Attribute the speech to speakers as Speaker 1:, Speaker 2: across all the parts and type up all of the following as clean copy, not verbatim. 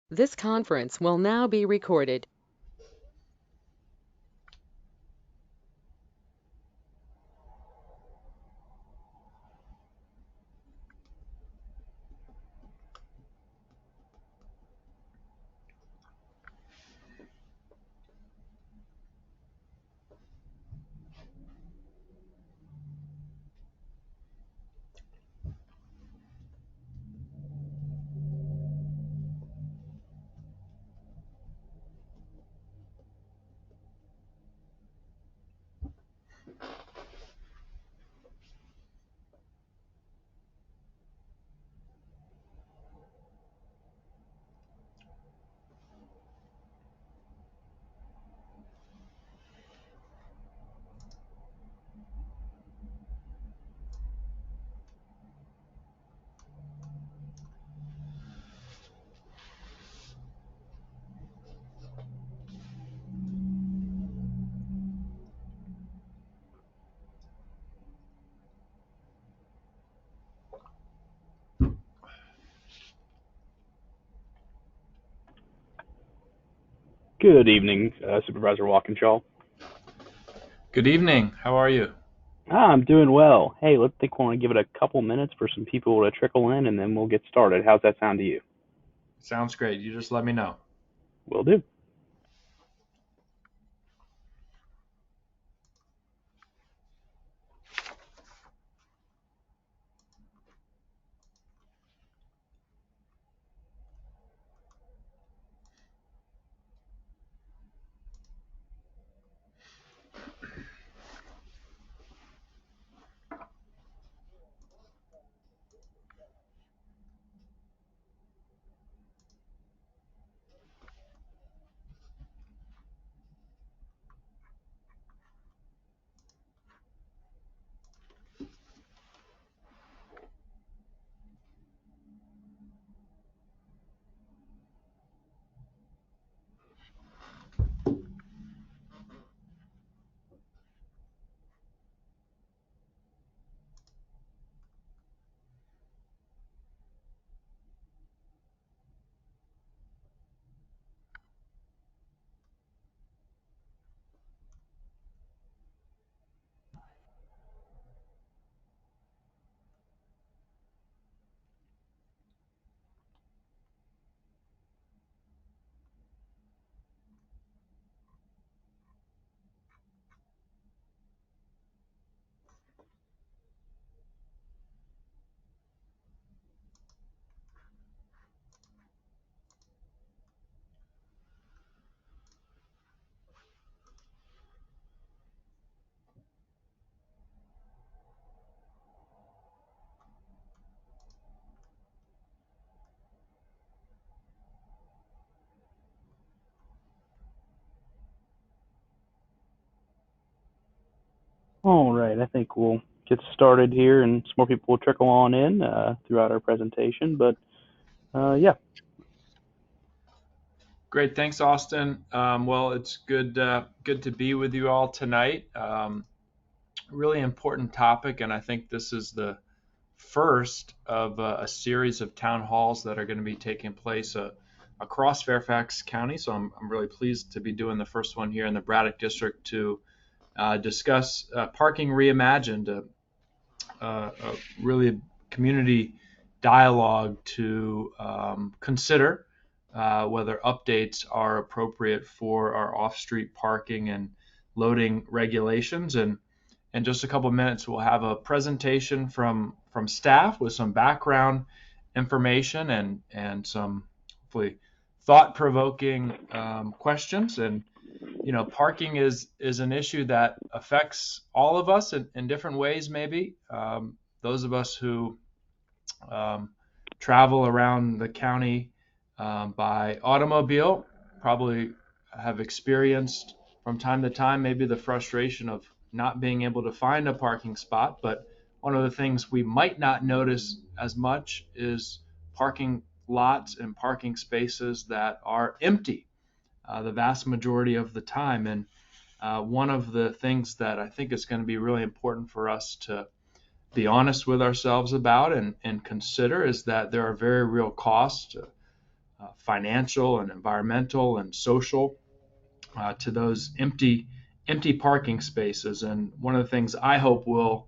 Speaker 1: This conference will now be recorded.
Speaker 2: Good evening, Supervisor Walkinshaw.
Speaker 3: Good evening. How are you?
Speaker 2: I'm doing well. Hey, let's think we want to give it a couple minutes for some people to trickle in, and then we'll get started. How's that sound to you?
Speaker 3: Sounds great. You just let me know.
Speaker 2: Will do. All right, I think we'll get started here, and some more people will trickle on in throughout our presentation. But yeah,
Speaker 3: Great. Thanks, Austin. Well, it's good to be with you all tonight. Really important topic, and I think this is the first of a series of town halls that are going to be taking place across Fairfax County. So I'm really pleased to be doing the first one here in the Braddock District to discuss parking reimagined, a really community dialogue to consider whether updates are appropriate for our off-street parking and loading regulations. And in just a couple of minutes, we'll have a presentation from staff with some background information and some hopefully thought-provoking questions. And parking is an issue that affects all of us in different ways, maybe. Those of us who um, travel around the county by automobile probably have experienced from time to time maybe the frustration of not being able to find a parking spot. But one of the things we might not notice as much is parking lots and parking spaces that are empty the vast majority of the time. And one of the things that I think is going to be really important for us to be honest with ourselves about and consider is that there are very real costs financial and environmental and social, to those empty parking spaces. And one of the things I hope we'll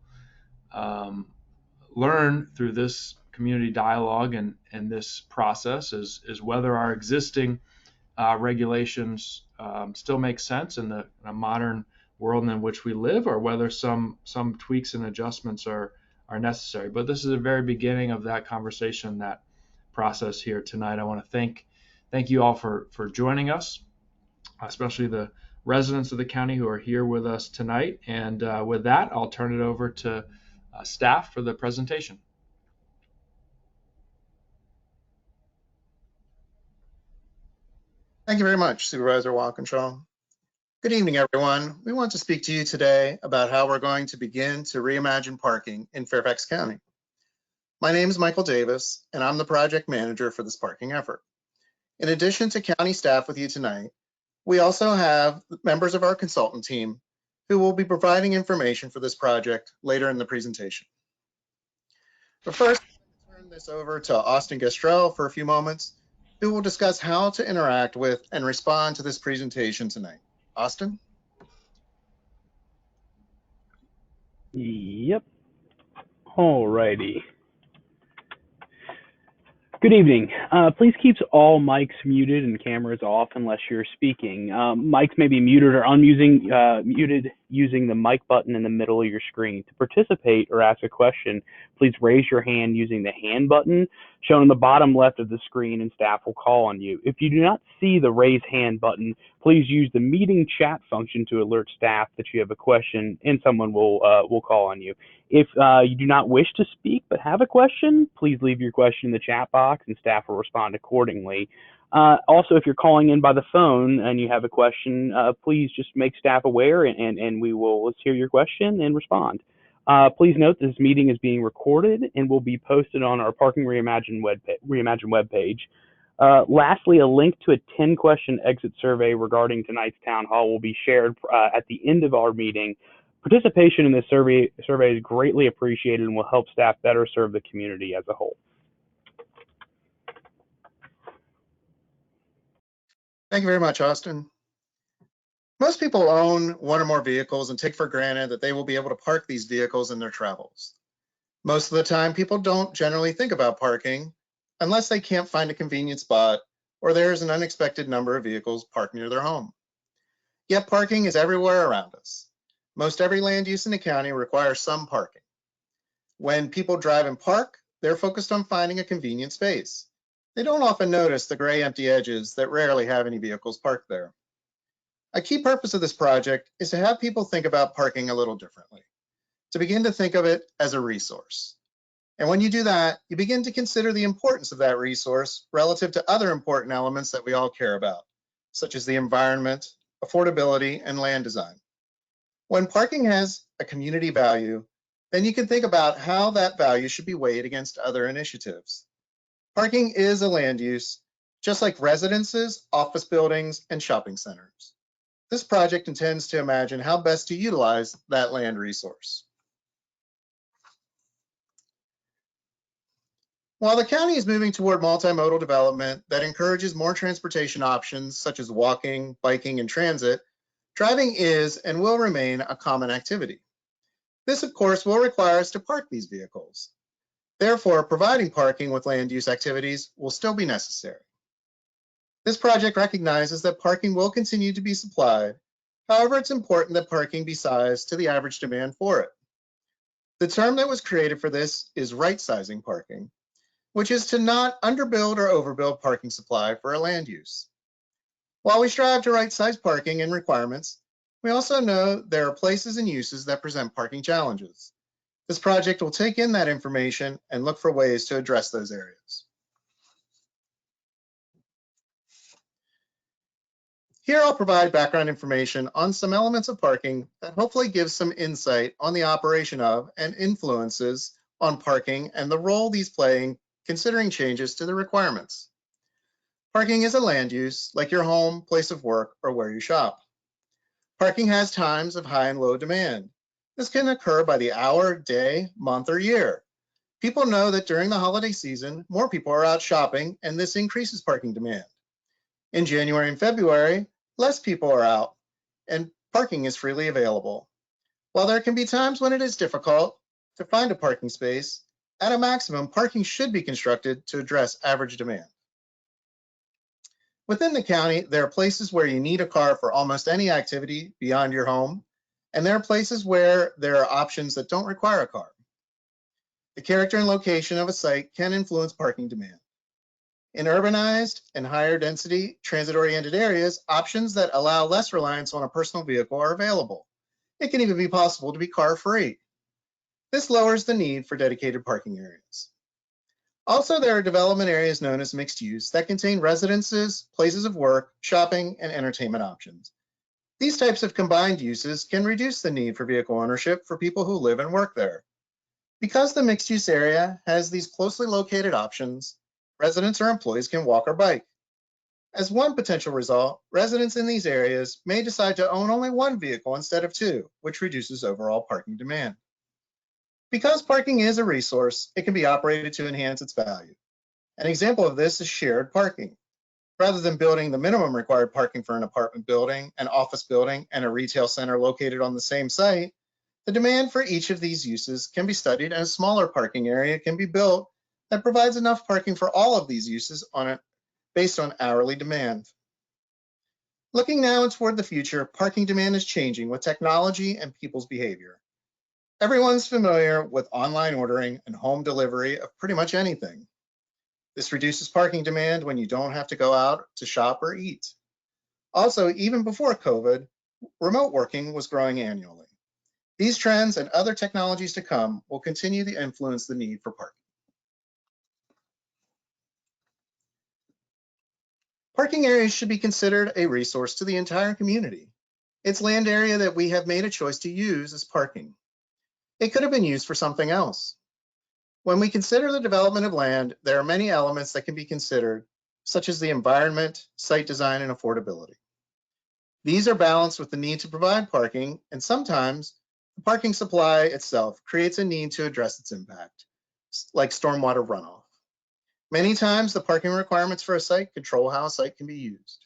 Speaker 3: learn through this community dialogue and this process is whether our existing regulations still make sense in the modern world in which we live, or whether some tweaks and adjustments are necessary. But this is the very beginning of that conversation, that process here tonight. I want to thank you all for joining us, especially the residents of the county who are here with us tonight. And with that, I'll turn it over to staff for the presentation.
Speaker 4: Thank you very much, Supervisor Walkinshaw. Good evening, everyone. We want to speak to you today about how we're going to begin to reimagine parking in Fairfax County. My name is Michael Davis, and I'm the project manager for this parking effort. In addition to county staff with you tonight, we also have members of our consultant team who will be providing information for this project later in the presentation. But first, I'll turn this over to Austin Gastrell for a few moments, who will discuss how to interact with and respond to this presentation tonight. Austin?
Speaker 2: Yep. Alrighty. Good evening. Please keep all mics muted and cameras off unless you're speaking. Mics may be muted or muted using the mic button in the middle of your screen. To participate or ask a question, please raise your hand using the hand button shown on the bottom left of the screen, and staff will call on you. If you do not see the raise hand button, please use the meeting chat function to alert staff that you have a question, and someone will call on you. If you do not wish to speak but have a question, please leave your question in the chat box and staff will respond accordingly. Also, if you're calling in by the phone and you have a question, please just make staff aware, and we will let's hear your question and respond. Please note this meeting is being recorded and will be posted on our Parking Reimagined webpage. Lastly, a link to a 10-question exit survey regarding tonight's town hall will be shared at the end of our meeting. Participation in this survey is greatly appreciated and will help staff better serve the community as a whole.
Speaker 4: Thank you very much, Austin. Most people own one or more vehicles and take for granted that they will be able to park these vehicles in their travels. Most of the time, people don't generally think about parking unless they can't find a convenient spot or there's an unexpected number of vehicles parked near their home. Yet parking is everywhere around us. Most every land use in the county requires some parking. When people drive and park, they're focused on finding a convenient space. They don't often notice the gray empty edges that rarely have any vehicles parked there. A key purpose of this project is to have people think about parking a little differently, to begin to think of it as a resource. And when you do that, you begin to consider the importance of that resource relative to other important elements that we all care about, such as the environment, affordability, and land design. When parking has a community value, then you can think about how that value should be weighed against other initiatives. Parking is a land use, just like residences, office buildings, and shopping centers. This project intends to imagine how best to utilize that land resource. While the county is moving toward multimodal development that encourages more transportation options such as walking, biking, and transit, driving is and will remain a common activity. This, of course, will require us to park these vehicles. Therefore, providing parking with land use activities will still be necessary. This project recognizes that parking will continue to be supplied. However, it's important that parking be sized to the average demand for it. The term that was created for this is right-sizing parking, which is to not underbuild or overbuild parking supply for a land use. While we strive to right-size parking and requirements, we also know there are places and uses that present parking challenges. This project will take in that information and look for ways to address those areas. Here I'll provide background information on some elements of parking that hopefully gives some insight on the operation of and influences on parking and the role these play in considering changes to the requirements. Parking is a land use like your home, place of work, or where you shop. Parking has times of high and low demand. This can occur by the hour, day, month, or year. People know that during the holiday season, more people are out shopping, and this increases parking demand. In January and February, less people are out, and parking is freely available. While there can be times when it is difficult to find a parking space, at a maximum, parking should be constructed to address average demand. Within the county, there are places where you need a car for almost any activity beyond your home, and there are places where there are options that don't require a car. The character and location of a site can influence parking demand. In urbanized and higher density transit-oriented areas, options that allow less reliance on a personal vehicle are available. It can even be possible to be car-free. This lowers the need for dedicated parking areas. Also, there are development areas known as mixed use that contain residences, places of work, shopping, and entertainment options. These types of combined uses can reduce the need for vehicle ownership for people who live and work there. Because the mixed use area has these closely located options, residents or employees can walk or bike. As one potential result, residents in these areas may decide to own only one vehicle instead of two, which reduces overall parking demand. Because parking is a resource, it can be operated to enhance its value. An example of this is shared parking. Rather than building the minimum required parking for an apartment building, an office building, and a retail center located on the same site, the demand for each of these uses can be studied and a smaller parking area can be built that provides enough parking for all of these uses based on hourly demand. Looking now toward the future, parking demand is changing with technology and people's behavior. Everyone's familiar with online ordering and home delivery of pretty much anything. This reduces parking demand when you don't have to go out to shop or eat. Also, even before COVID, remote working was growing annually. These trends and other technologies to come will continue to influence the need for parking. Parking areas should be considered a resource to the entire community. It's land area that we have made a choice to use as parking. It could have been used for something else. When we consider the development of land, there are many elements that can be considered, such as the environment, site design, and affordability. These are balanced with the need to provide parking, and sometimes the parking supply itself creates a need to address its impact, like stormwater runoff. Many times, the parking requirements for a site control how a site can be used.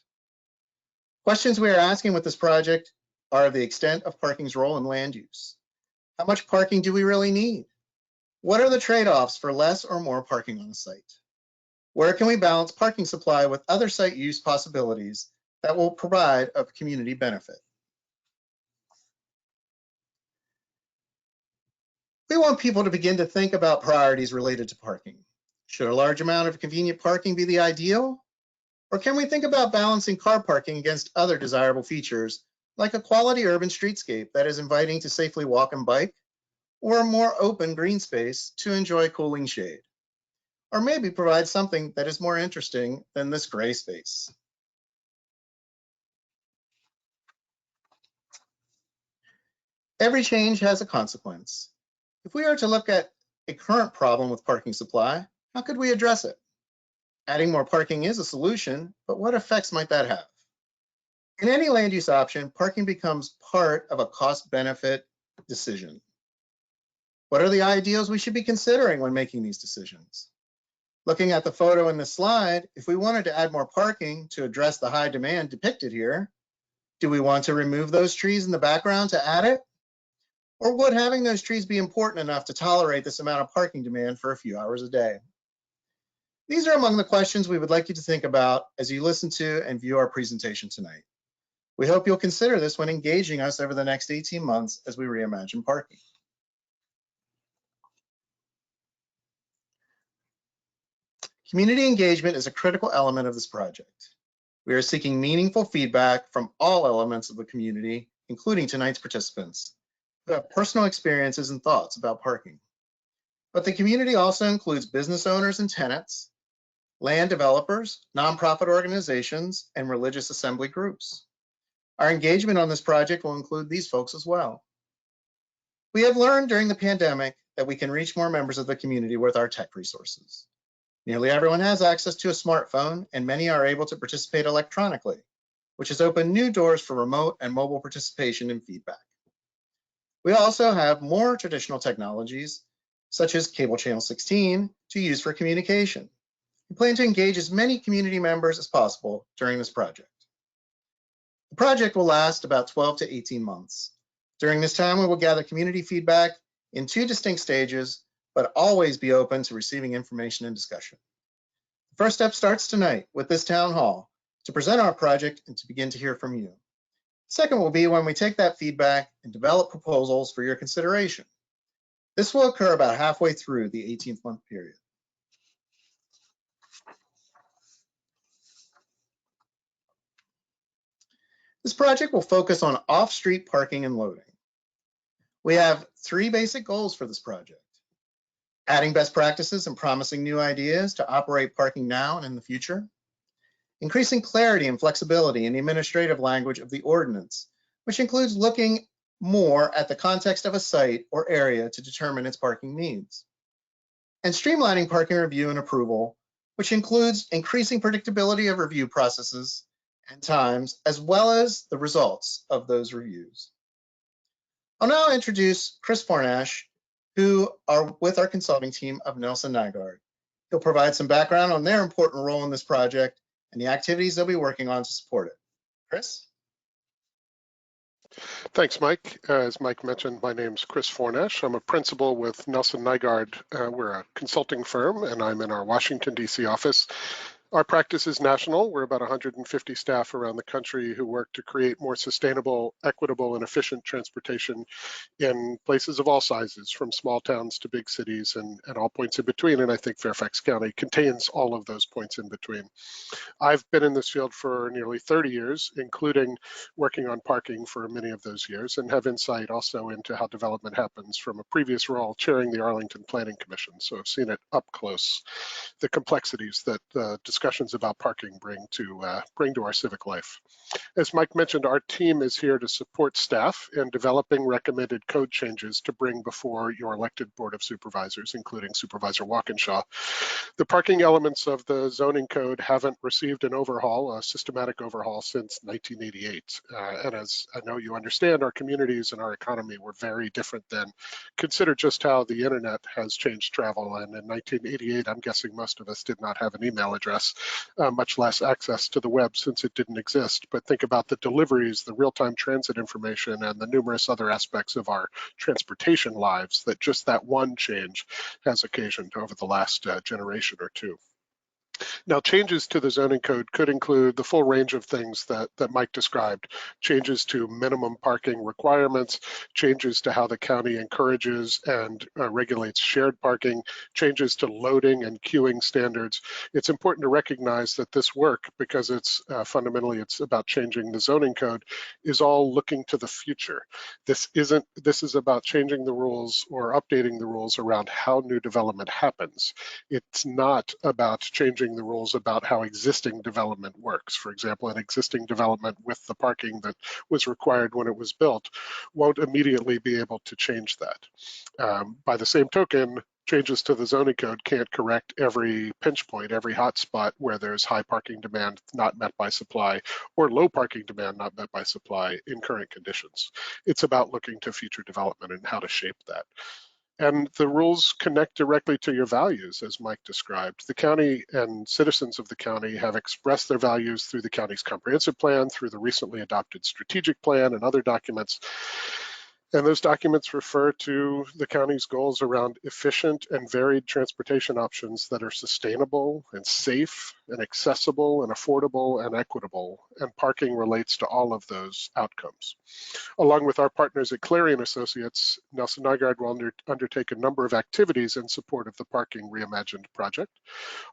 Speaker 4: Questions we are asking with this project are the extent of parking's role in land use. How much parking do we really need? What are the trade-offs for less or more parking on a site? Where can we balance parking supply with other site use possibilities that will provide a community benefit? We want people to begin to think about priorities related to parking. Should a large amount of convenient parking be the ideal? Or can we think about balancing car parking against other desirable features, like a quality urban streetscape that is inviting to safely walk and bike, or a more open green space to enjoy cooling shade? Or maybe provide something that is more interesting than this gray space. Every change has a consequence. If we are to look at a current problem with parking supply, how could we address it? Adding more parking is a solution, but what effects might that have? In any land use option, parking becomes part of a cost-benefit decision. What are the ideals we should be considering when making these decisions? Looking at the photo in the slide, if we wanted to add more parking to address the high demand depicted here, do we want to remove those trees in the background to add it? Or would having those trees be important enough to tolerate this amount of parking demand for a few hours a day? These are among the questions we would like you to think about as you listen to and view our presentation tonight. We hope you'll consider this when engaging us over the next 18 months as we reimagine parking. Community engagement is a critical element of this project. We are seeking meaningful feedback from all elements of the community, including tonight's participants, who have personal experiences and thoughts about parking. But the community also includes business owners and tenants, land developers, nonprofit organizations, and religious assembly groups. Our engagement on this project will include these folks as well. We have learned during the pandemic that we can reach more members of the community with our tech resources. Nearly everyone has access to a smartphone, and many are able to participate electronically, which has opened new doors for remote and mobile participation and feedback. We also have more traditional technologies, such as cable channel 16, to use for communication. We plan to engage as many community members as possible during this project. The project will last about 12 to 18 months. During this time, we will gather community feedback in 2 distinct stages, but always be open to receiving information and discussion. The first step starts tonight with this town hall to present our project and to begin to hear from you. Second will be when we take that feedback and develop proposals for your consideration. This will occur about halfway through the 18-month period. This project will focus on off-street parking and loading. We have 3 basic goals for this project: adding best practices and promising new ideas to operate parking now and in the future, increasing clarity and flexibility in the administrative language of the ordinance, which includes looking more at the context of a site or area to determine its parking needs, and streamlining parking review and approval, which includes increasing predictability of review processes and times, as well as the results of those reviews. I'll now introduce Chris Fornash, who are with our consulting team of Nelson Nygaard. He'll provide some background on their important role in this project and the activities they'll be working on to support it. Chris?
Speaker 5: Thanks, Mike. As Mike mentioned, my name's Chris Fornash. I'm a principal with Nelson Nygaard. We're a consulting firm, and I'm in our Washington, D.C. office. Our practice is national. We're about 150 staff around the country who work to create more sustainable, equitable, and efficient transportation in places of all sizes, from small towns to big cities and all points in between. And I think Fairfax County contains all of those points in between. I've been in this field for nearly 30 years, including working on parking for many of those years, and have insight also into how development happens from a previous role chairing the Arlington Planning Commission. So I've seen it up close, the complexities that discussions about parking bring to our civic life. As Mike mentioned, our team is here to support staff in developing recommended code changes to bring before your elected Board of Supervisors, including Supervisor Walkinshaw. The parking elements of the zoning code haven't received an overhaul, a systematic overhaul, since 1988. And as I know you understand, our communities and our economy were very different then. Consider just how the internet has changed travel. And in 1988, I'm guessing most of us did not have an email address, much less access to the web since it didn't exist. But think about the deliveries, the real-time transit information, and the numerous other aspects of our transportation lives that just that one change has occasioned over the last generation or two. Now, changes to the zoning code could include the full range of things that Mike described: changes to minimum parking requirements, changes to how the county encourages and regulates shared parking, changes to loading and queuing standards. It's important to recognize that this work, because it's fundamentally it's about changing the zoning code, is all looking to the future. This is about changing the rules or updating the rules around how new development happens. It's not about changing the rules about how existing development works. For example, an existing development with the parking that was required when it was built won't immediately be able to change that. By the same token, changes to the zoning code can't correct every pinch point, every hot spot where there's high parking demand not met by supply or low parking demand not met by supply in current conditions. It's about looking to future development and how to shape that. And the rules connect directly to your values, as Mike described. The county and citizens of the county have expressed their values through the county's comprehensive plan, through the recently adopted strategic plan and other documents. And those documents refer to the county's goals around efficient and varied transportation options that are sustainable and safe and accessible and affordable and equitable. And parking relates to all of those outcomes. Along with our partners at Clarion Associates, Nelson Nygaard will undertake a number of activities in support of the Parking Reimagined project.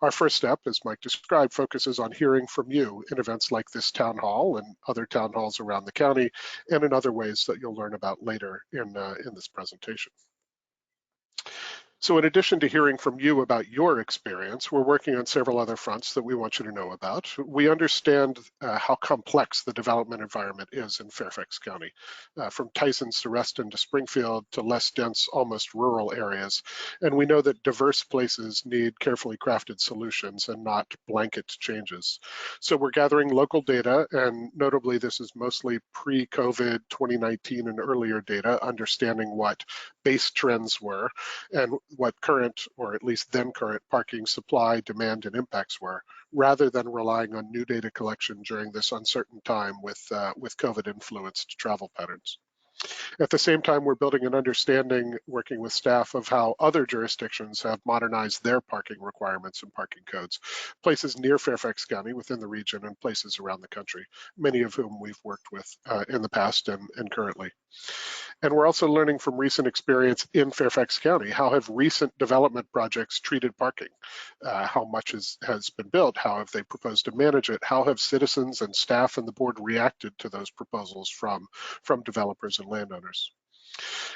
Speaker 5: Our first step, as Mike described, focuses on hearing from you in events like this town hall and other town halls around the county, and in other ways that you'll learn about later in this presentation. So in addition to hearing from you about your experience, we're working on several other fronts that we want you to know about. We understand how complex the development environment is in Fairfax County, from Tysons to Reston to Springfield to less dense, almost rural areas. And we know that diverse places need carefully crafted solutions and not blanket changes. So we're gathering local data, and notably this is mostly pre-COVID 2019 and earlier data, understanding what base trends were, and what current, or at least then current, parking supply, demand, and impacts were, rather than relying on new data collection during this uncertain time with COVID-influenced travel patterns. At the same time, we're building an understanding, working with staff, of how other jurisdictions have modernized their parking requirements and parking codes, places near Fairfax County within the region and places around the country, many of whom we've worked with in the past and currently. And we're also learning from recent experience in Fairfax County. How have recent development projects treated parking? How much has been built? How have they proposed to manage it? How have citizens and staff and the board reacted to those proposals from developers and landowners?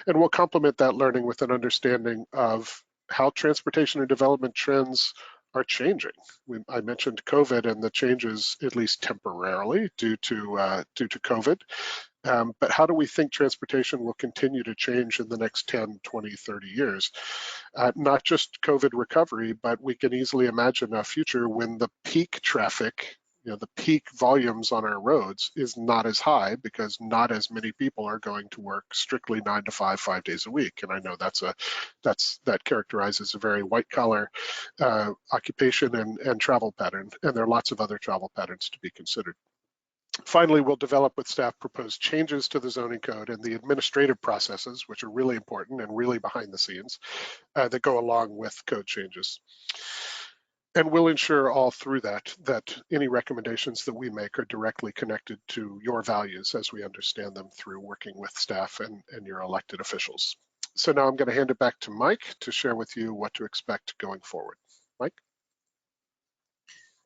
Speaker 5: And we'll complement that learning with an understanding of how transportation and development trends are changing. I mentioned COVID and the changes, at least temporarily, due to COVID. But how do we think transportation will continue to change in the next 10, 20, 30 years? Not just COVID recovery, but we can easily imagine a future when the peak traffic, the peak volumes on our roads is not as high because not as many people are going to work strictly 9 to 5, 5 days a week. And I know that characterizes a very white collar occupation and travel pattern. And there are lots of other travel patterns to be considered. Finally, we'll develop with staff proposed changes to the zoning code and the administrative processes, which are really important and really behind the scenes, that go along with code changes. And we'll ensure all through that any recommendations that we make are directly connected to your values as we understand them through working with staff and your elected officials. So now I'm going to hand it back to Mike to share with you what to expect going forward. Mike?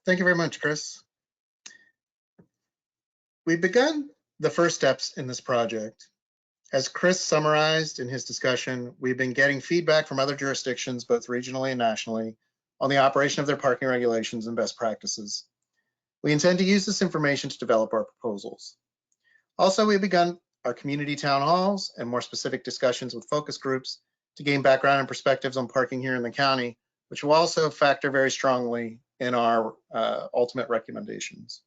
Speaker 4: Thank you very much, Chris. We've begun the first steps in this project. As Chris summarized in his discussion, we've been getting feedback from other jurisdictions, both regionally and nationally, on the operation of their parking regulations and best practices. We intend to use this information to develop our proposals. Also, we've begun our community town halls and more specific discussions with focus groups to gain background and perspectives on parking here in the county, which will also factor very strongly in our ultimate recommendations.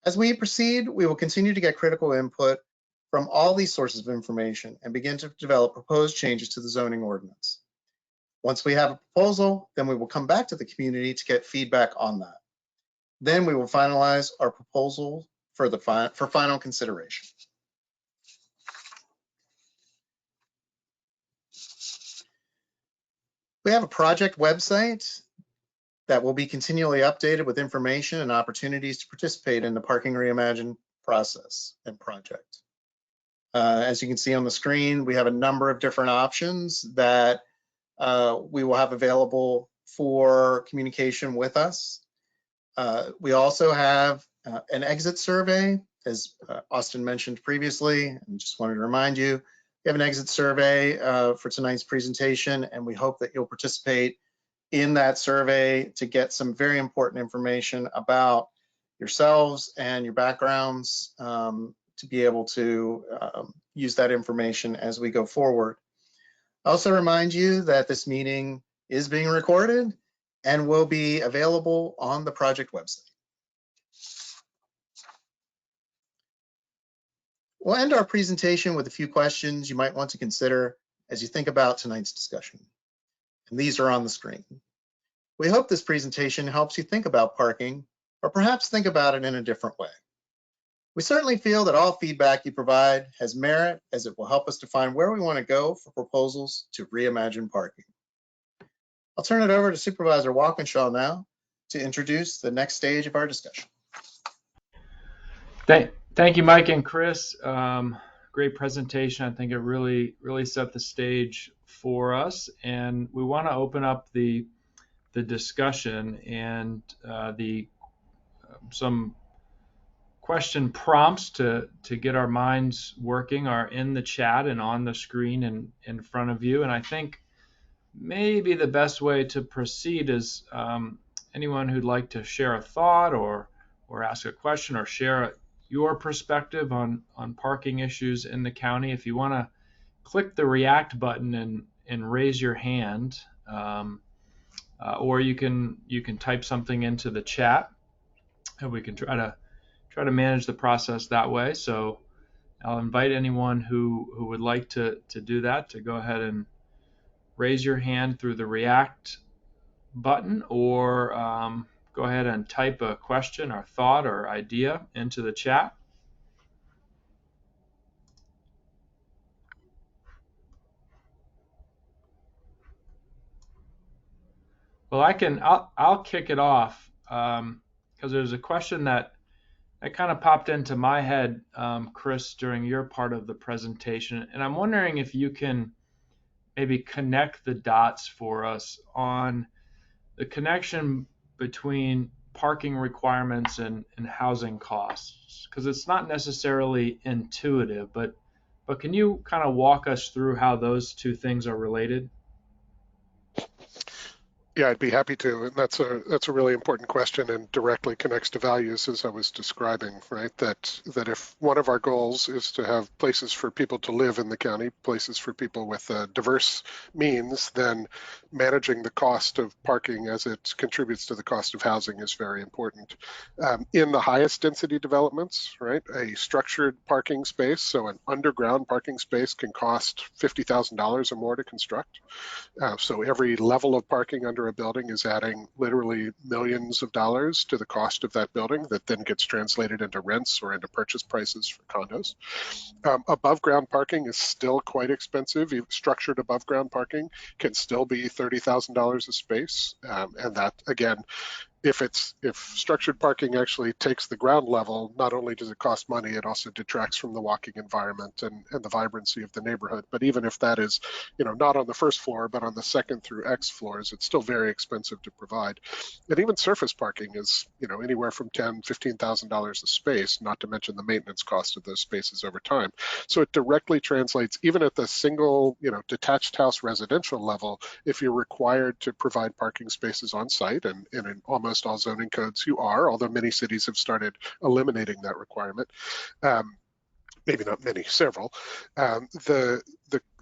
Speaker 4: As we proceed, we will continue to get critical input from all these sources of information and begin to develop proposed changes to the zoning ordinance. Once we have a proposal, then we will come back to the community to get feedback on that. Then we will finalize our proposal for final consideration. We have a project website that will be continually updated with information and opportunities to participate in the Parking Reimagined process and project. As you can see on the screen, we have a number of different options that we will have available for communication with us. We also have an exit survey, as Austin mentioned previously, and just wanted to remind you, we have an exit survey for tonight's presentation, and we hope that you'll participate in that survey to get some very important information about yourselves and your backgrounds to be able to use that information as we go forward. I also remind you that this meeting is being recorded and will be available on the project website. We'll end our presentation with a few questions you might want to consider as you think about tonight's discussion. And these are on the screen. We hope this presentation helps you think about parking, or perhaps think about it in a different way. We certainly feel that all feedback you provide has merit, as it will help us define where we want to go for proposals to reimagine parking. I'll turn it over to Supervisor Walkinshaw now to introduce the next stage of our discussion.
Speaker 3: Thank you, Mike and Chris. Great presentation. I think it really set the stage for us, and we want to open up the discussion, and some question prompts to get our minds working are in the chat and on the screen in front of you. And I think maybe the best way to proceed is anyone who'd like to share a thought or ask a question or share your perspective on parking issues in the county. If you want to click the react button and raise your hand, or you can type something into the chat, and we can try to manage the process that way. So I'll invite anyone who would like to do that to go ahead and raise your hand through the React button, or go ahead and type a question or thought or idea into the chat. Well, I'll kick it off because there's a question that kind of popped into my head, Chris, during your part of the presentation, and I'm wondering if you can maybe connect the dots for us on the connection between parking requirements and housing costs, because it's not necessarily intuitive, but can you kind of walk us through how those two things are related?
Speaker 5: Yeah, I'd be happy to. And that's a really important question and directly connects to values, as I was describing, right? That if one of our goals is to have places for people to live in the county, places for people with diverse means, then managing the cost of parking as it contributes to the cost of housing is very important. In the highest density developments, right, a structured parking space, so an underground parking space, can cost $50,000 or more to construct. So every level of parking under a building is adding literally millions of dollars to the cost of that building that then gets translated into rents or into purchase prices for condos. Above ground parking is still quite expensive. Structured above ground parking can still be $30,000 a space. And that, again, if structured parking actually takes the ground level, not only does it cost money, it also detracts from the walking environment and the vibrancy of the neighborhood. But even if that is, not on the first floor, but on the second through X floors, it's still very expensive to provide. And even surface parking is, anywhere from $10,000, $15,000 a space, not to mention the maintenance cost of those spaces over time. So it directly translates, even at the single, detached house residential level, if you're required to provide parking spaces on site, and in almost all zoning codes you are, although many cities have started eliminating that requirement. Maybe not many, several.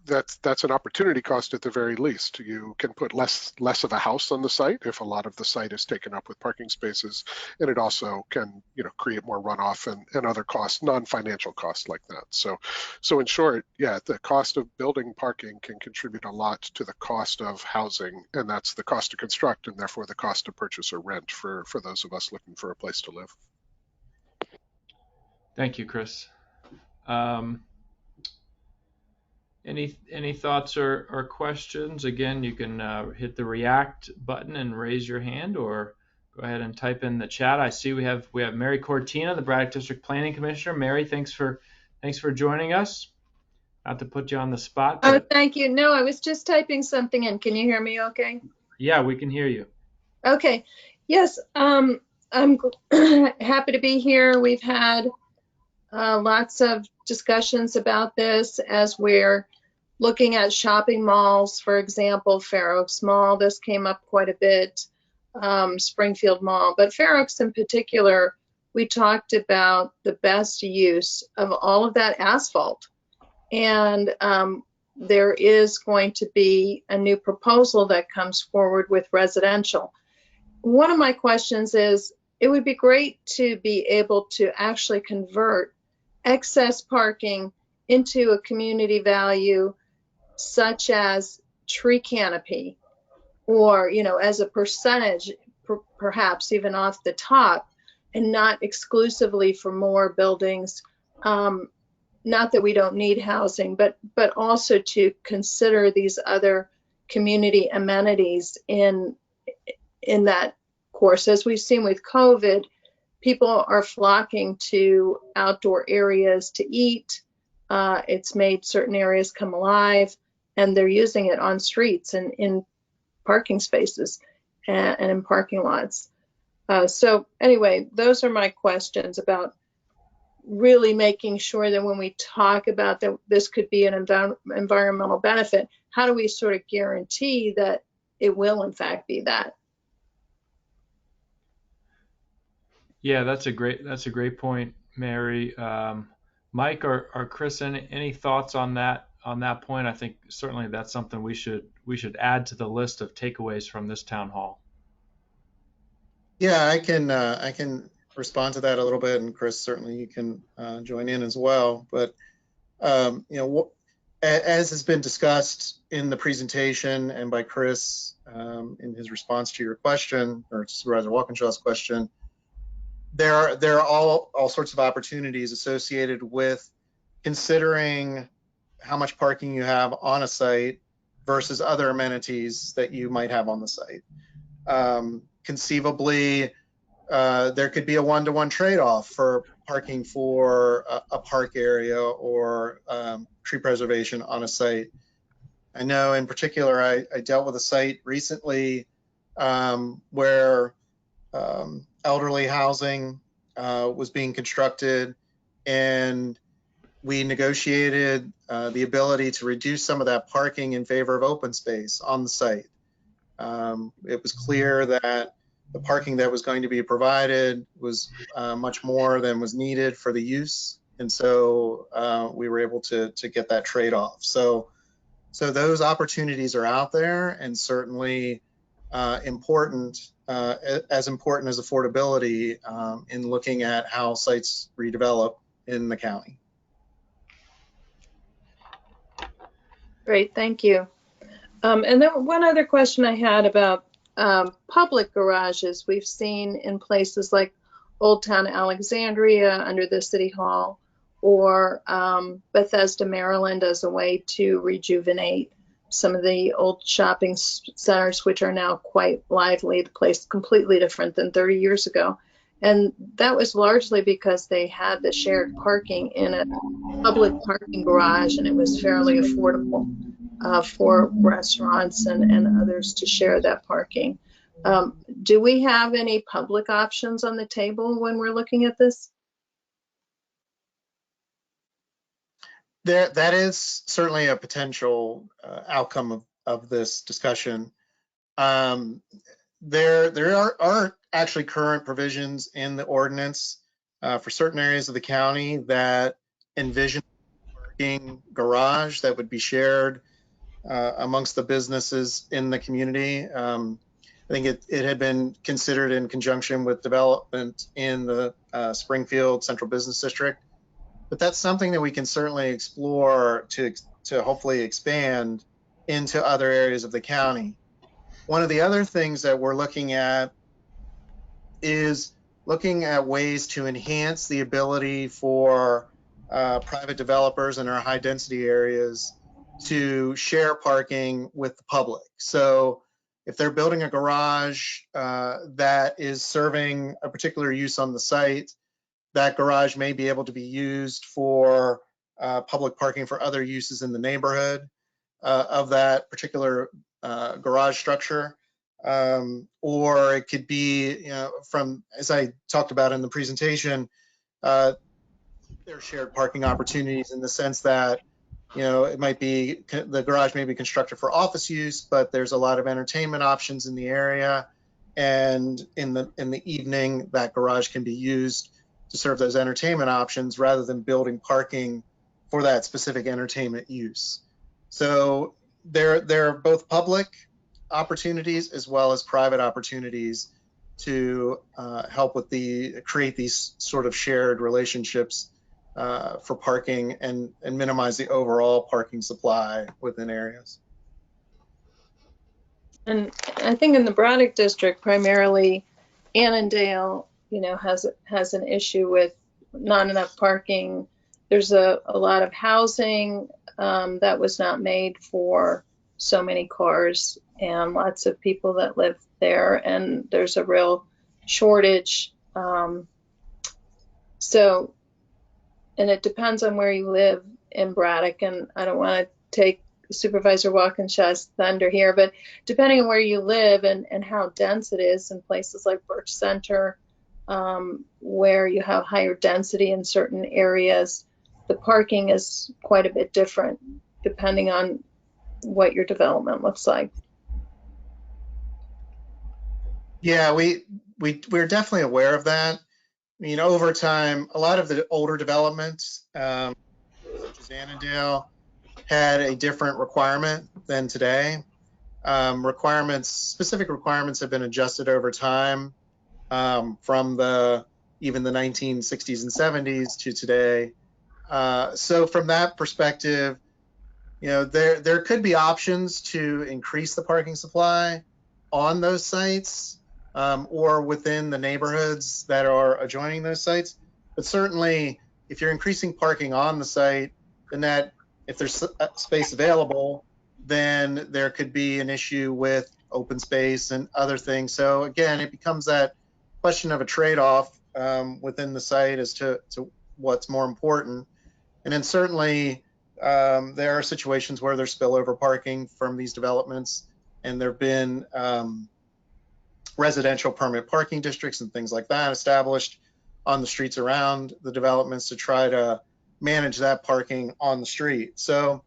Speaker 5: That's an opportunity cost at the very least. You can put less of a house on the site if a lot of the site is taken up with parking spaces, and it also can create more runoff and other costs, non-financial costs like that. So in short, yeah, the cost of building parking can contribute a lot to the cost of housing, and that's the cost to construct and therefore the cost to purchase or rent for those of us looking for a place to live.
Speaker 3: Thank you, Chris. Any thoughts or questions? Again, you can hit the React button and raise your hand, or go ahead and type in the chat. I see we have Mary Cortina, the Braddock District Planning Commissioner. Mary, thanks for joining us. Not to put you on the spot.
Speaker 6: Oh, thank you. No, I was just typing something in. Can you hear me okay?
Speaker 3: Yeah, we can hear you.
Speaker 6: Okay. Yes, I'm happy to be here. We've had lots of discussions about this as we're looking at shopping malls, for example, Fair Oaks Mall. This came up quite a bit, Springfield Mall, but Fair Oaks in particular, we talked about the best use of all of that asphalt. And there is going to be a new proposal that comes forward with residential. One of my questions is, it would be great to be able to actually convert excess parking into a community value, such as tree canopy, or, as a percentage, perhaps even off the top, and not exclusively for more buildings. Not that we don't need housing, but also to consider these other community amenities in that course. As we've seen with COVID, people are flocking to outdoor areas to eat. It's made certain areas come alive, and they're using it on streets and in parking spaces and in parking lots. So anyway, those are my questions about really making sure that when we talk about that this could be an environmental benefit, how do we sort of guarantee that it will in fact be that?
Speaker 3: Yeah, that's a great point, Mary. Mike or Chris, any thoughts on that point? I think certainly that's something we should add to the list of takeaways from this town hall.
Speaker 4: Yeah, I can respond to that a little bit, and Chris, certainly you can join in as well. But as has been discussed in the presentation and by Chris in his response to your question, or Supervisor Walkinshaw's question, there are all sorts of opportunities associated with considering how much parking you have on a site versus other amenities that you might have on the site. Conceivably, there could be a one-to-one trade-off for parking for a park area or tree preservation on a site. I know in particular, I dealt with a site recently where elderly housing was being constructed, and we negotiated the ability to reduce some of that parking in favor of open space on the site. It was clear that the parking that was going to be provided was much more than was needed for the use. And so we were able to get that trade-off. So those opportunities are out there, and certainly important, as important as affordability in looking at how sites redevelop in the county.
Speaker 6: Great, thank you. And then one other question I had about public garages. We've seen in places like Old Town Alexandria under the City Hall, or Bethesda, Maryland, as a way to rejuvenate some of the old shopping centers, which are now quite lively. The place completely different than 30 years ago. And that was largely because they had the shared parking in a public parking garage, and it was fairly affordable for restaurants and others to share that parking. Do we have any public options on the table when we're looking at this?
Speaker 4: That is certainly a potential outcome of this discussion. There are actually current provisions in the ordinance for certain areas of the county that envision a parking garage that would be shared amongst the businesses in the community. I think it had been considered in conjunction with development in the Springfield Central Business District. But that's something that we can certainly explore to hopefully expand into other areas of the county. One of the other things that we're looking at is looking at ways to enhance the ability for private developers in our high density areas to share parking with the public. So if they're building a garage that is serving a particular use on the site, that garage may be able to be used for public parking for other uses in the neighborhood of that particular garage structure. Or it could be, from, as I talked about in the presentation, there are shared parking opportunities in the sense that, it might be, the garage may be constructed for office use, but there's a lot of entertainment options in the area. And in the evening, that garage can be used to serve those entertainment options rather than building parking for that specific entertainment use. So there are both public opportunities as well as private opportunities to help with create these sort of shared relationships for parking and minimize the overall parking supply within areas.
Speaker 6: And I think in the Braddock district, primarily Annandale, has an issue with not enough parking. There's a lot of housing that was not made for so many cars, and lots of people that live there, and there's a real shortage. And it depends on where you live in Braddock, and I don't want to take Supervisor Walkinshaw's thunder here, but depending on where you live and how dense it is in places like Birch Center, where you have higher density in certain areas, the parking is quite a bit different depending on what your development looks like.
Speaker 4: Yeah, we're definitely aware of that. I mean, over time, a lot of the older developments, such as Annandale, had a different requirement than today. Specific requirements have been adjusted over time from even the 1960s and 70s to today. So from that perspective, there could be options to increase the parking supply on those sites or within the neighborhoods that are adjoining those sites. But certainly, if you're increasing parking on the site, then if there's space available, then there could be an issue with open space and other things. So again, it becomes that question of a trade-off within the site as to what's more important. And then certainly there are situations where there's spillover parking from these developments, and there have been residential permit parking districts and things like that established on the streets around the developments to try to manage that parking on the street. So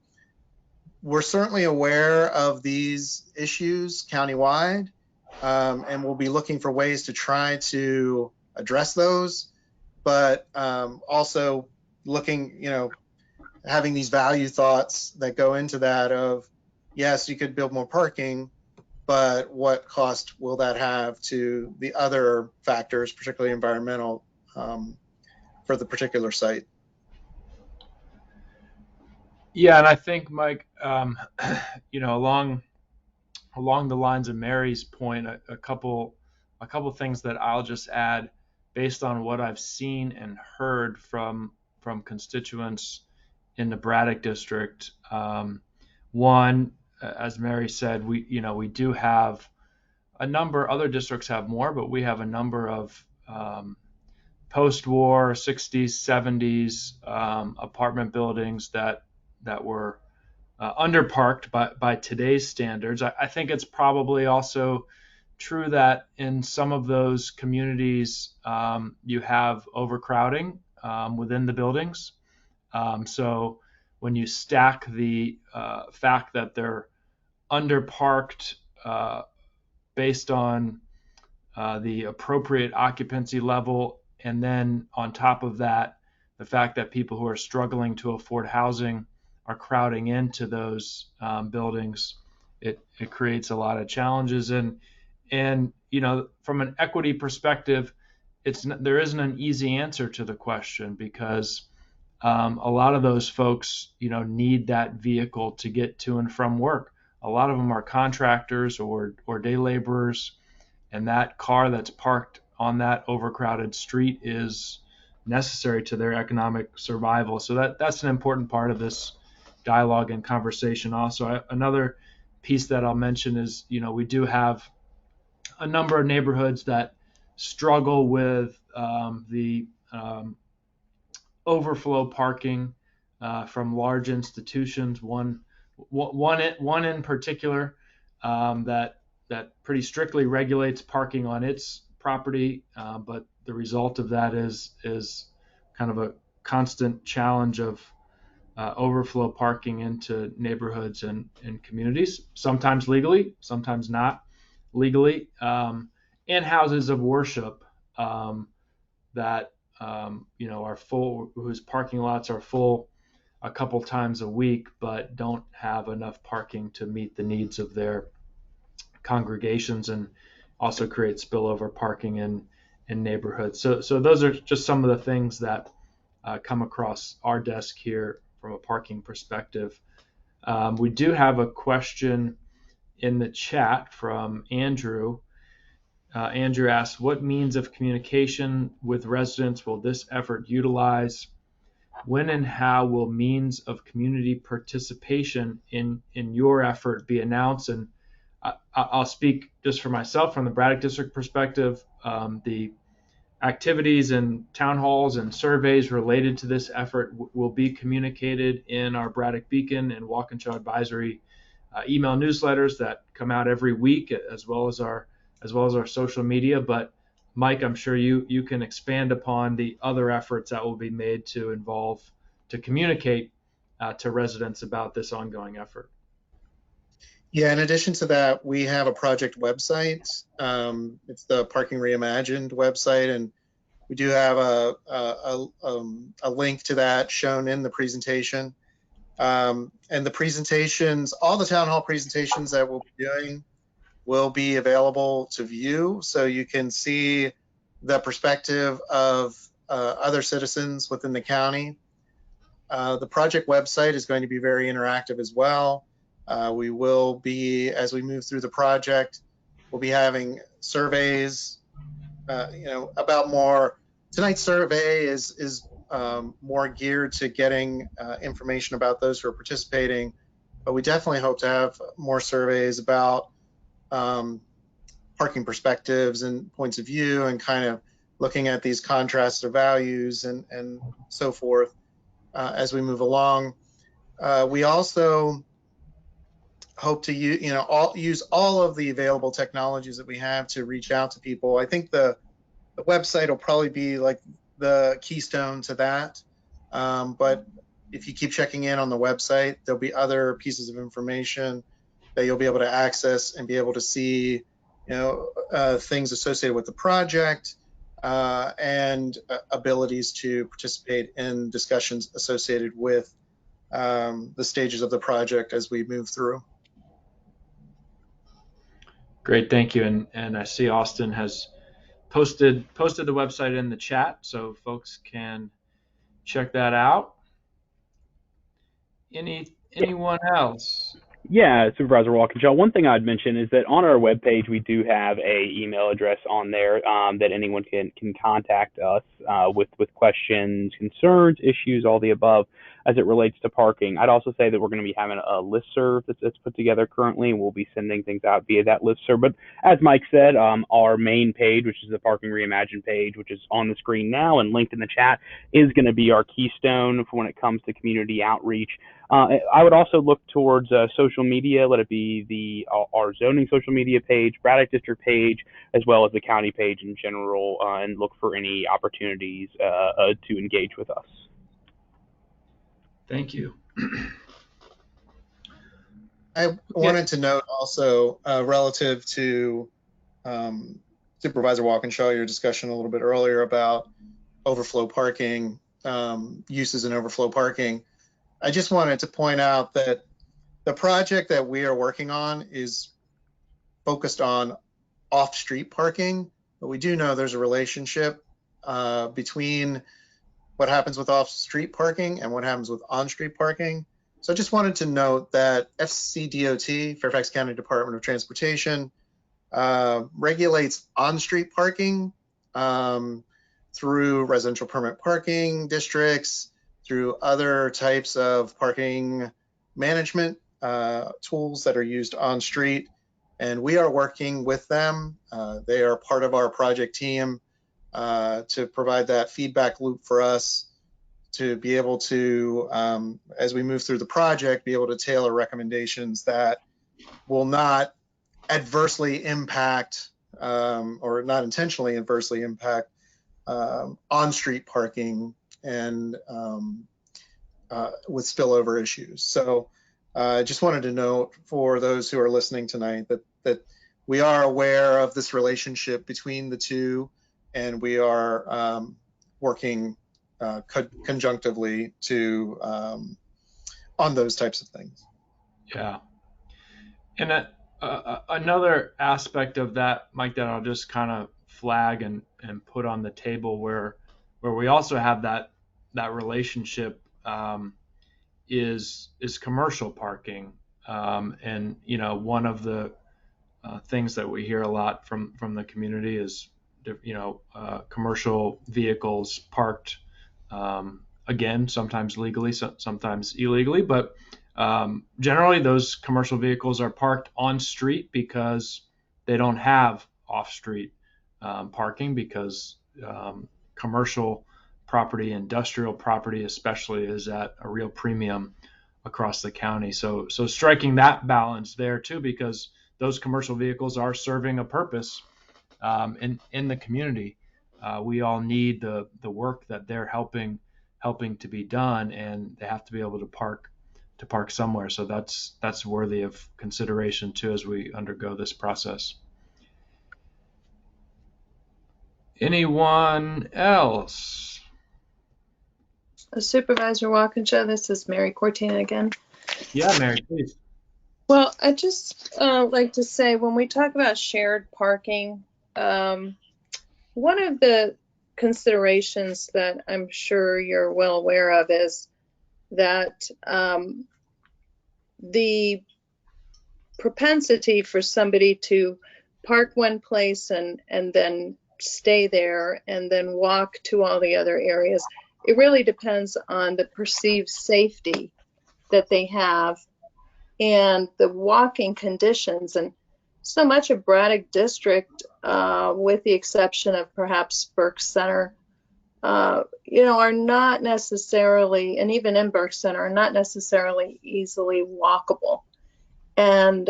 Speaker 4: we're certainly aware of these issues countywide, and we'll be looking for ways to try to address those, but also looking, having these value thoughts that go into that of, yes, you could build more parking, but what cost will that have to the other factors, particularly environmental, for the particular site?
Speaker 3: Yeah, and I think, Mike, along the lines of Mary's point, a couple things that I'll just add based on what I've seen and heard from constituents in the Braddock district. One, as Mary said, we do have a number. Other districts have more, but we have a number of post-war 60s, 70s apartment buildings that were underparked by today's standards. I think it's probably also true that in some of those communities you have overcrowding within the buildings. So when you stack the fact that they're underparked based on the appropriate occupancy level, and then on top of that, the fact that people who are struggling to afford housing are crowding into those buildings, it creates a lot of challenges. And from an equity perspective, there isn't an easy answer to the question, because a lot of those folks, need that vehicle to get to and from work. A lot of them are contractors or day laborers, and that car that's parked on that overcrowded street is necessary to their economic survival. So that's an important part of this dialogue and conversation. Also, another piece that I'll mention is, we do have a number of neighborhoods that struggle with the overflow parking from large institutions. One in particular that pretty strictly regulates parking on its property, but the result of that is kind of a constant challenge of overflow parking into neighborhoods and communities, sometimes legally, sometimes not legally, and houses of worship that are full, whose parking lots are full a couple times a week, but don't have enough parking to meet the needs of their congregations, and also create spillover parking in neighborhoods. So those are just some of the things that come across our desk here from a parking perspective. We do have a question in the chat from Andrew. Andrew asks, what means of communication with residents will this effort utilize? When and how will means of community participation in your effort be announced? And I'll speak just for myself from the Braddock District perspective. The activities and town halls and surveys related to this effort will be communicated in our Braddock Beacon and Walkinshaw Advisory email newsletters that come out every week, as well as our social media. But Mike, I'm sure you can expand upon the other efforts that will be made to communicate to residents about this ongoing effort.
Speaker 4: Yeah, in addition to that, we have a project website. It's the Parking Reimagined website, and we do have a link to that shown in the presentation. And the presentations, all the town hall presentations that we'll be doing will be available to view, so you can see the perspective of other citizens within the county. The project website is going to be very interactive as well. We will be, as we move through the project, we'll be having surveys, about more. Tonight's survey is more geared to getting information about those who are participating, but we definitely hope to have more surveys about parking perspectives and points of view, and kind of looking at these contrasts of values and so forth as we move along. We also hope to use all of the available technologies that we have to reach out to people. I think the website will probably be like the keystone to that. But if you keep checking in on the website, there'll be other pieces of information that you'll be able to access and be able to see, things associated with the project and abilities to participate in discussions associated with the stages of the project as we move through.
Speaker 3: Great, thank you. And I see Austin has posted the website in the chat, so folks can check that out. Anyone else?
Speaker 2: Yeah, Supervisor Walkinshaw. One thing I'd mention is that on our webpage, we do have a email address on there that anyone can contact us with questions, concerns, issues, all the above as it relates to parking. I'd also say that we're going to be having a listserv that's put together currently, and we'll be sending things out via that listserv. But as Mike said, our main page, which is the Parking Reimagined page, which is on the screen now and linked in the chat, is going to be our keystone for when it comes to community outreach. I would also look towards social media, let it be our zoning social media page, Braddock District page, as well as the county page in general, and look for any opportunities to engage with us.
Speaker 3: Thank you.
Speaker 4: I wanted to note also relative to Supervisor Walkinshaw, your discussion a little bit earlier about overflow parking, uses in overflow parking. I just wanted to point out that the project that we are working on is focused on off-street parking, but we do know there's a relationship between what happens with off-street parking and what happens with on-street parking. So I just wanted to note that FCDOT, Fairfax County Department of Transportation, regulates on-street parking through residential permit parking districts, through other types of parking management tools that are used on street. And we are working with them. They are part of our project team to provide that feedback loop for us to be able to, as we move through the project, be able to tailor recommendations that will not adversely impact or not intentionally adversely impact on-street parking and with spillover issues. So I just wanted to note for those who are listening tonight that we are aware of this relationship between the two, and we are working conjunctively to on those types of things.
Speaker 3: Yeah. And another aspect of that, Mike, that I'll just kind of flag and put on the table where we also have that relationship is commercial parking. And one of the things that we hear a lot from the community is commercial vehicles parked again, sometimes legally, sometimes illegally, but generally those commercial vehicles are parked on street because they don't have off-street parking, because commercial property, industrial property especially, is at a real premium across the county. So striking that balance there too, because those commercial vehicles are serving a purpose in the community. We all need the work that they're helping to be done, and they have to be able to park somewhere. So that's worthy of consideration too as we undergo this process. Anyone else?
Speaker 6: Supervisor Walkinshaw, this is Mary Cortina again.
Speaker 3: Yeah, Mary, please.
Speaker 6: Well, I just like to say, when we talk about shared parking, one of the considerations that I'm sure you're well aware of is that the propensity for somebody to park one place and then stay there and then walk to all the other areas, it really depends on the perceived safety that they have and the walking conditions. And so much of Braddock District, with the exception of perhaps Burke Center, are not necessarily, and even in Burke Center, are not necessarily easily walkable. And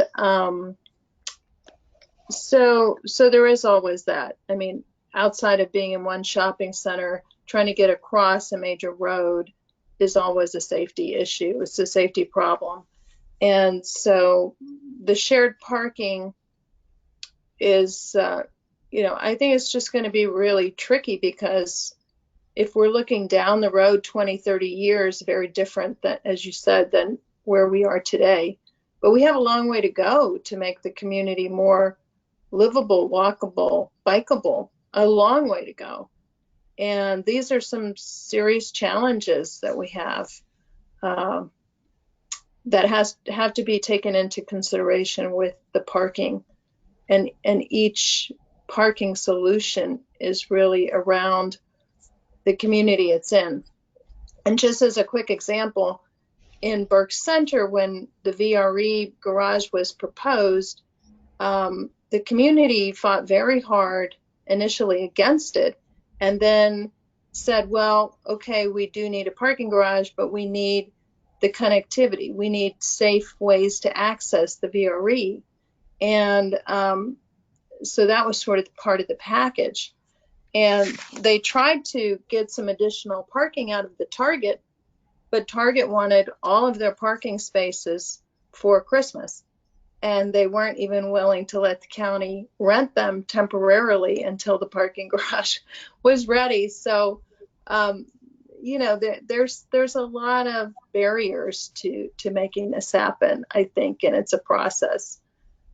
Speaker 6: so there is always that. I mean, outside of being in one shopping center, trying to get across a major road is always a safety issue. It's a safety problem. And so the shared parking is, I think it's just going to be really tricky, because if we're looking down the road 20, 30 years, very different, than, as you said, than where we are today. But we have a long way to go to make the community more livable, walkable, bikeable, a long way to go. And these are some serious challenges that we have that have to be taken into consideration with the parking. And each parking solution is really around the community it's in. And just as a quick example, in Burke Center, when the VRE garage was proposed, the community fought very hard initially against it, and then said, well, okay, we do need a parking garage, but we need the connectivity. We need safe ways to access the VRE. And so that was sort of part of the package. And they tried to get some additional parking out of the Target, but Target wanted all of their parking spaces for Christmas. And they weren't even willing to let the county rent them temporarily until the parking garage was ready. So, there's a lot of barriers to making this happen, I think, and it's a process.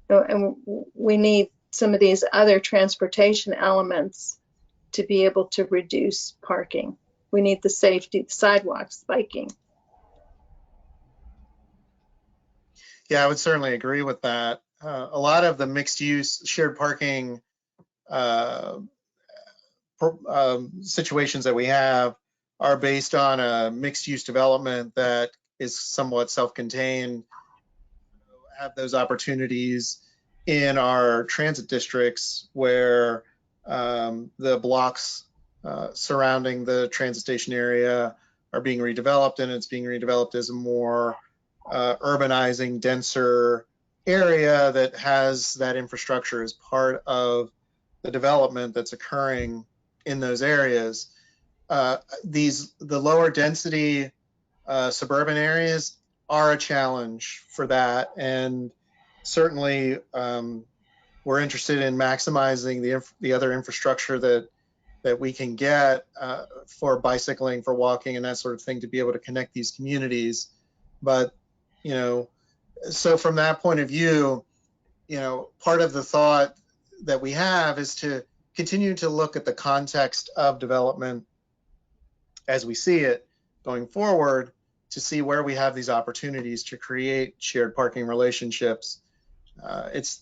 Speaker 6: And we need some of these other transportation elements to be able to reduce parking. We need the safety, the sidewalks, biking.
Speaker 4: Yeah, I would certainly agree with that. A lot of the mixed use shared parking situations that we have are based on a mixed use development that is somewhat self-contained. Have those opportunities in our transit districts where the blocks surrounding the transit station area are being redeveloped, and it's being redeveloped as a more urbanizing, denser area that has that infrastructure as part of the development that's occurring in those areas. The lower density suburban areas are a challenge for that, and certainly we're interested in maximizing the other infrastructure that we can get for bicycling, for walking, and that sort of thing, to be able to connect these communities. But so from that point of view, part of the thought that we have is to continue to look at the context of development as we see it going forward, to see where we have these opportunities to create shared parking relationships. It's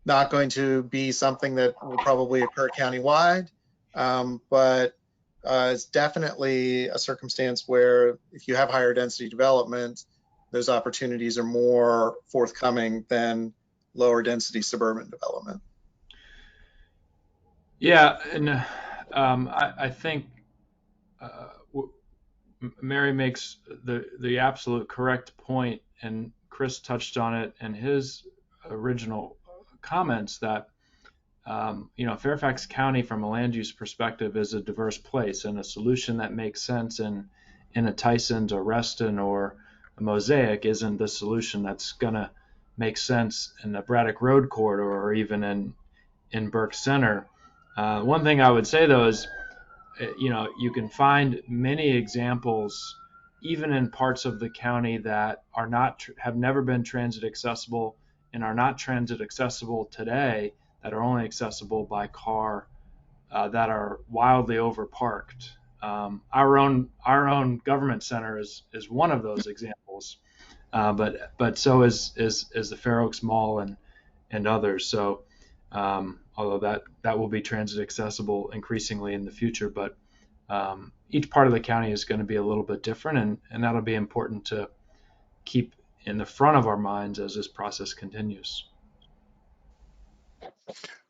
Speaker 4: not going to be something that will probably occur countywide, but it's definitely a circumstance where if you have higher density development, those opportunities are more forthcoming than lower density suburban development.
Speaker 3: Yeah, and I think Mary makes the absolute correct point, and Chris touched on it in his original comments, that Fairfax County, from a land use perspective, is a diverse place, and a solution that makes sense in a Tyson's or Reston or a Mosaic isn't the solution that's going to make sense in the Braddock Road corridor or even in Burke Center. One thing I would say, though, is you can find many examples, even in parts of the county that are not have never been transit accessible and are not transit accessible today, that are only accessible by car, that are wildly overparked. our own government center is one of those examples, but so is the Fair Oaks Mall and others. So although that will be transit accessible increasingly in the future, but each part of the county is going to be a little bit different, and that'll be important to keep in the front of our minds as this process continues.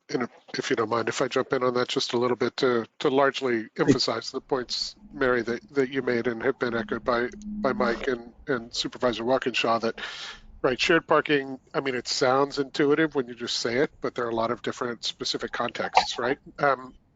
Speaker 5: And if you don't mind, if I jump in on that just a little bit to largely emphasize the points, Mary, that you made and have been echoed by Mike and Supervisor Walkinshaw, that right, shared parking, I mean, it sounds intuitive when you just say it, but there are a lot of different specific contexts, right?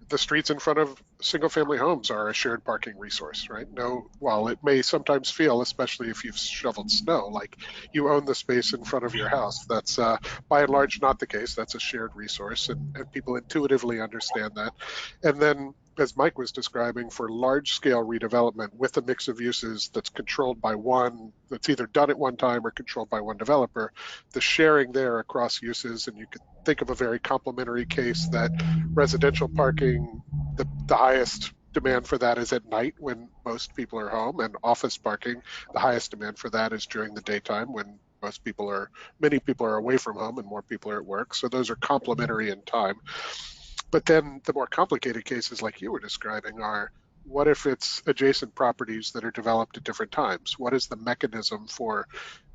Speaker 5: The streets in front of single-family homes are a shared parking resource, right? No, while it may sometimes feel, especially if you've shoveled snow, like you own the space in front of your house. That's by and large not the case. That's a shared resource, and people intuitively understand that. And then, as Mike was describing, for large-scale redevelopment with a mix of uses that's controlled by one, that's either done at one time or controlled by one developer, the sharing there across uses, and you could think of a very complementary case that residential parking, the highest demand for that is at night when most people are home, and office parking, the highest demand for that is during the daytime when many people are away from home and more people are at work. So those are complementary in time. But then the more complicated cases like you were describing are, what if it's adjacent properties that are developed at different times? What is the mechanism for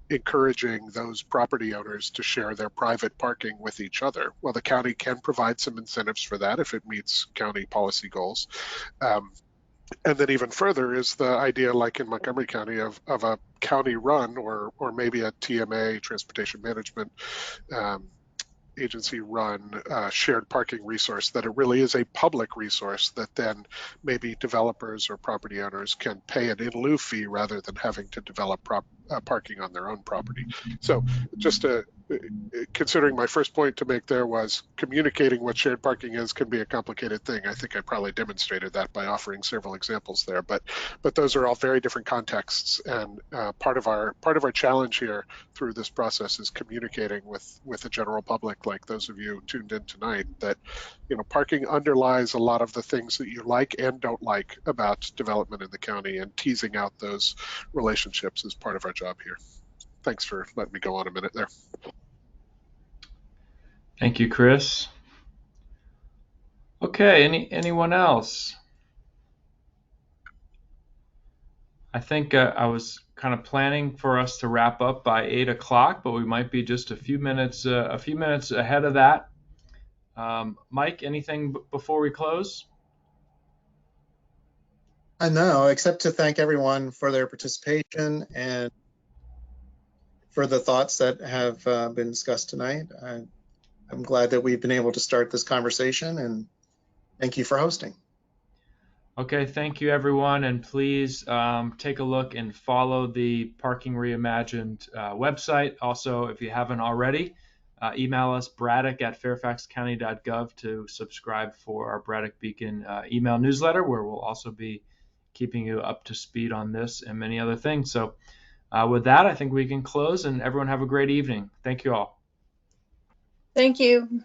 Speaker 5: encouraging those property owners to share their private parking with each other? Well, the county can provide some incentives for that if it meets county policy goals. And then even further is the idea, like in Montgomery County, of a county run or maybe a TMA, Transportation Management Agency run shared parking resource, that it really is a public resource that then maybe developers or property owners can pay an in lieu fee rather than having to develop parking on their own property. So just considering my first point to make there was communicating what shared parking is can be a complicated thing. I think I probably demonstrated that by offering several examples there, but those are all very different contexts, and part of our challenge here through this process is communicating with the general public, like those of you tuned in tonight, that parking underlies a lot of the things that you like and don't like about development in the county, and teasing out those relationships is part of our job here. Thanks for letting me go on a minute there.
Speaker 3: Thank you, Chris. Okay, anyone else? I think I was kind of planning for us to wrap up by 8 o'clock, but we might be just a few minutes ahead of that. Mike, anything before we close?
Speaker 4: No, except to thank everyone for their participation and for the thoughts that have been discussed tonight. I'm glad that we've been able to start this conversation, and thank you for hosting.
Speaker 3: Okay, thank you, everyone, and please take a look and follow the Parking Reimagined website. Also, if you haven't already, email us braddock@fairfaxcounty.gov to subscribe for our Braddock Beacon email newsletter, where we'll also be keeping you up to speed on this and many other things. So with that, I think we can close, and everyone have a great evening. Thank you all.
Speaker 6: Thank you.